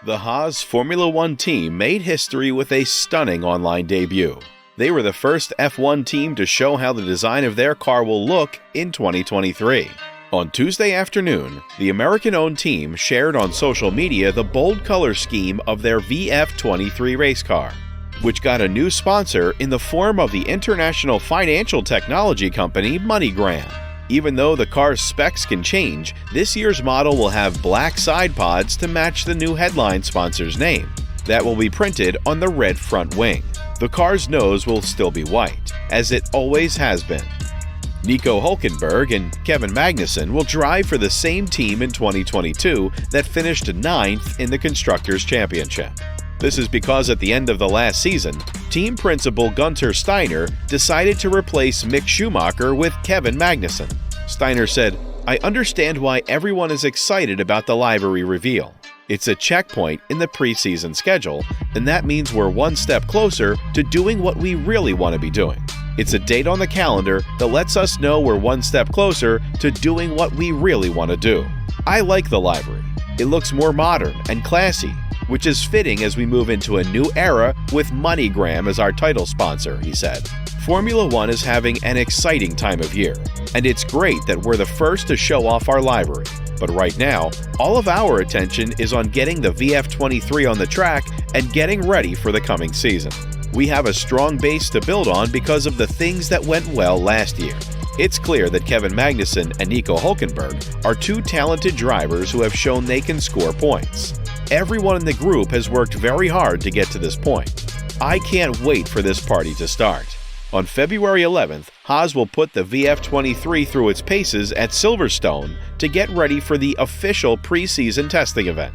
The Haas Formula One team made history with a stunning online debut. They were the first F1 team to show how the design of their car will look in 2023. On Tuesday afternoon, the American-owned team shared on social media the bold color scheme of their VF23 race car, which got a new sponsor in the form of the international financial technology company MoneyGram. Even though the car's specs can change, this year's model will have black side pods to match the new headline sponsor's name. That will be printed on the red front wing. The car's nose will still be white, as it always has been. Nico Hülkenberg and Kevin Magnussen will drive for the same team in 2022 that finished 9th in the Constructors' Championship. This is because at the end of the last season, team principal Gunther Steiner decided to replace Mick Schumacher with Kevin Magnussen. Steiner said, "I understand why everyone is excited about the livery reveal. It's a checkpoint in the preseason schedule, and that means we're one step closer to doing what we really want to be doing. It's a date on the calendar that lets us know we're one step closer to doing what we really want to do. I like the livery. It looks more modern and classy, which is fitting as we move into a new era with MoneyGram as our title sponsor," he said. Formula One is having an exciting time of year, and it's great that we're the first to show off our livery. But right now, all of our attention is on getting the VF23 on the track and getting ready for the coming season. We have a strong base to build on because of the things that went well last year. It's clear that Kevin Magnussen and Nico Hülkenberg are two talented drivers who have shown they can score points. Everyone in the group has worked very hard to get to this point. I can't wait for this party to start. On February 11th, Haas will put the VF23 through its paces at Silverstone to get ready for the official preseason testing event.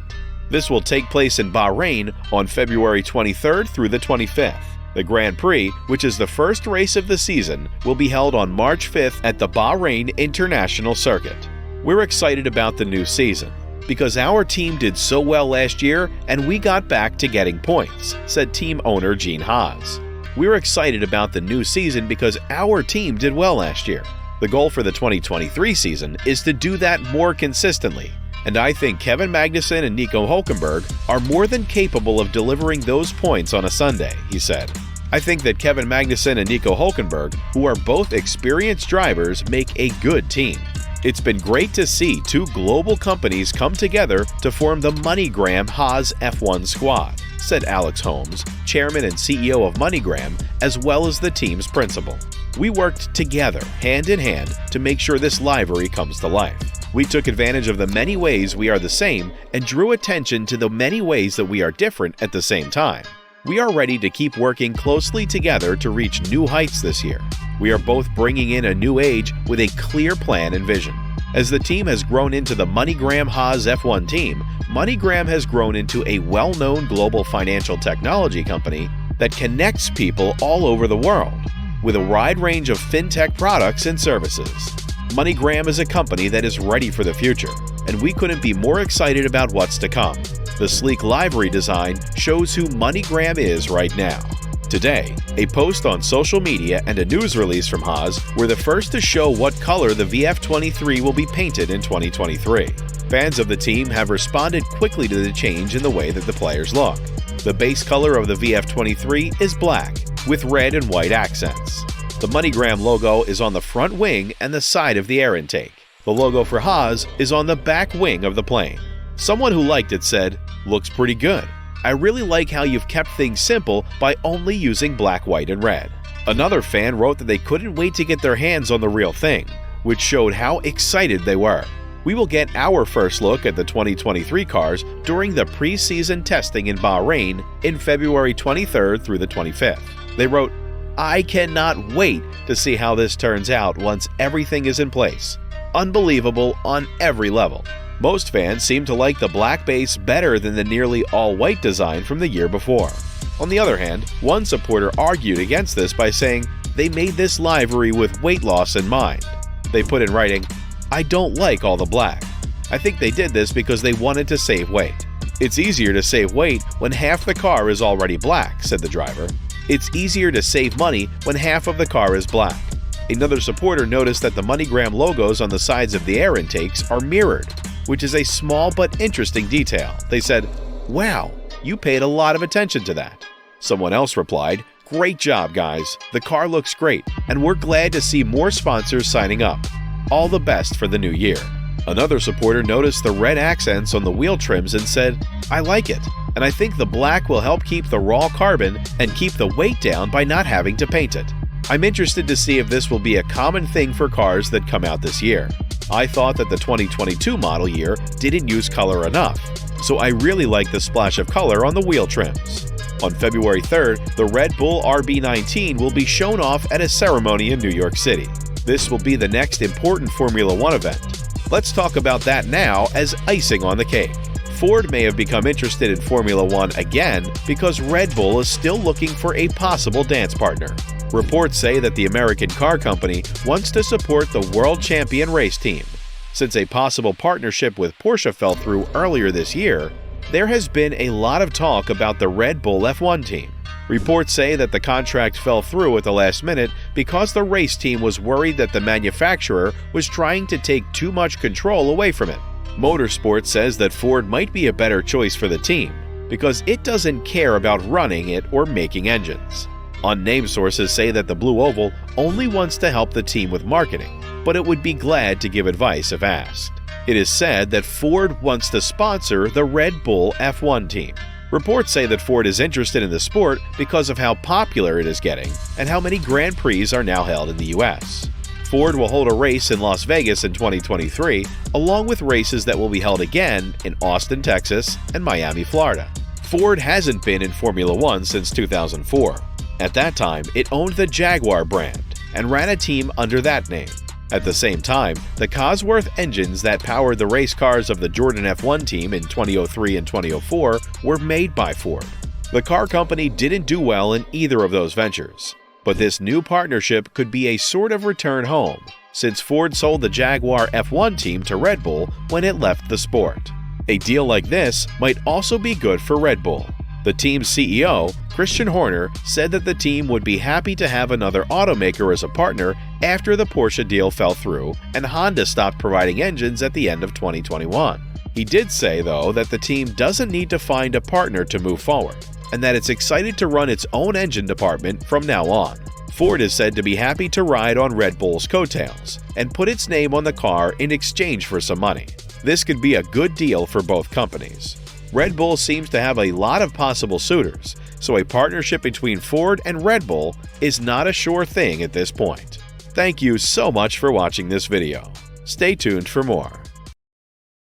This will take place in Bahrain on February 23rd through the 25th. The Grand Prix, which is the first race of the season, will be held on March 5th at the Bahrain International Circuit. We're excited about the new season because our team did so well last year and we got back to getting points, said team owner Gene Haas. We're excited about the new season because our team did well last year. The goal for the 2023 season is to do that more consistently, and I think Kevin Magnussen and Nico Hülkenberg are more than capable of delivering those points on a Sunday, he said. I think that Kevin Magnussen and Nico Hülkenberg, who are both experienced drivers, make a good team. It's been great to see two global companies come together to form the MoneyGram Haas F1 squad, said Alex Holmes, chairman and CEO of MoneyGram, as well as the team's principal. We worked together, hand in hand, to make sure this livery comes to life. We took advantage of the many ways we are the same and drew attention to the many ways that we are different at the same time. We are ready to keep working closely together to reach new heights this year. We are both bringing in a new age with a clear plan and vision. As the team has grown into the MoneyGram Haas F1 team, MoneyGram has grown into a well-known global financial technology company that connects people all over the world with a wide range of fintech products and services. MoneyGram is a company that is ready for the future, and we couldn't be more excited about what's to come. The sleek livery design shows who MoneyGram is right now. Today, a post on social media and a news release from Haas were the first to show what color the VF23 will be painted in 2023. Fans of the team have responded quickly to the change in the way that the players look. The base color of the VF23 is black, with red and white accents. The MoneyGram logo is on the front wing and the side of the air intake. The logo for Haas is on the back wing of the plane. Someone who liked it said, "Looks pretty good. I really like how you've kept things simple by only using black, white, and red." Another fan wrote that they couldn't wait to get their hands on the real thing, which showed how excited they were. We will get our first look at the 2023 cars during the preseason testing in Bahrain in February 23rd through the 25th. They wrote, "I cannot wait to see how this turns out once everything is in place. Unbelievable on every level." Most fans seem to like the black base better than the nearly all-white design from the year before. On the other hand, one supporter argued against this by saying they made this livery with weight loss in mind. They put in writing, "I don't like all the black. I think they did this because they wanted to save weight. It's easier to save weight when half the car is already black," said the driver. "It's easier to save money when half of the car is black." Another supporter noticed that the MoneyGram logos on the sides of the air intakes are mirrored, which is a small but interesting detail. They said, Wow, you paid a lot of attention to that. Someone else replied, "Great job, guys. The car looks great, and we're glad to see more sponsors signing up. All the best for the new year." Another supporter noticed the red accents on the wheel trims and said, "I like it, and I think the black will help keep the raw carbon and keep the weight down by not having to paint it. I'm interested to see if this will be a common thing for cars that come out this year. I thought that the 2022 model year didn't use color enough, so I really like the splash of color on the wheel trims." On February 3rd, the Red Bull RB19 will be shown off at a ceremony in New York City. This will be the next important Formula One event. Let's talk about that now as icing on the cake. Ford may have become interested in Formula One again because Red Bull is still looking for a possible dance partner. Reports say that the American car company wants to support the world champion race team. Since a possible partnership with Porsche fell through earlier this year, there has been a lot of talk about the Red Bull F1 team. Reports say that the contract fell through at the last minute because the race team was worried that the manufacturer was trying to take too much control away from it. Motorsport says that Ford might be a better choice for the team because it doesn't care about running it or making engines. Unnamed sources say that the Blue Oval only wants to help the team with marketing, but it would be glad to give advice if asked. It is said that Ford wants to sponsor the Red Bull F1 team. Reports say that Ford is interested in the sport because of how popular it is getting and how many Grand Prix are now held in the US. Ford will hold a race in Las Vegas in 2023, along with races that will be held again in Austin, Texas, and Miami, Florida. Ford hasn't been in Formula One since 2004. At that time, it owned the Jaguar brand and ran a team under that name. At the same time, the Cosworth engines that powered the race cars of the Jordan F1 team in 2003 and 2004 were made by Ford. The car company didn't do well in either of those ventures, but this new partnership could be a sort of return home, since Ford sold the Jaguar F1 team to Red Bull when it left the sport. A deal like this might also be good for Red Bull. The team's CEO, Christian Horner, said that the team would be happy to have another automaker as a partner after the Porsche deal fell through and Honda stopped providing engines at the end of 2021. He did say, though, that the team doesn't need to find a partner to move forward, and that it's excited to run its own engine department from now on. Ford is said to be happy to ride on Red Bull's coattails and put its name on the car in exchange for some money. This could be a good deal for both companies. Red Bull seems to have a lot of possible suitors, so a partnership between Ford and Red Bull is not a sure thing at this point. Thank you so much for watching this video. Stay tuned for more.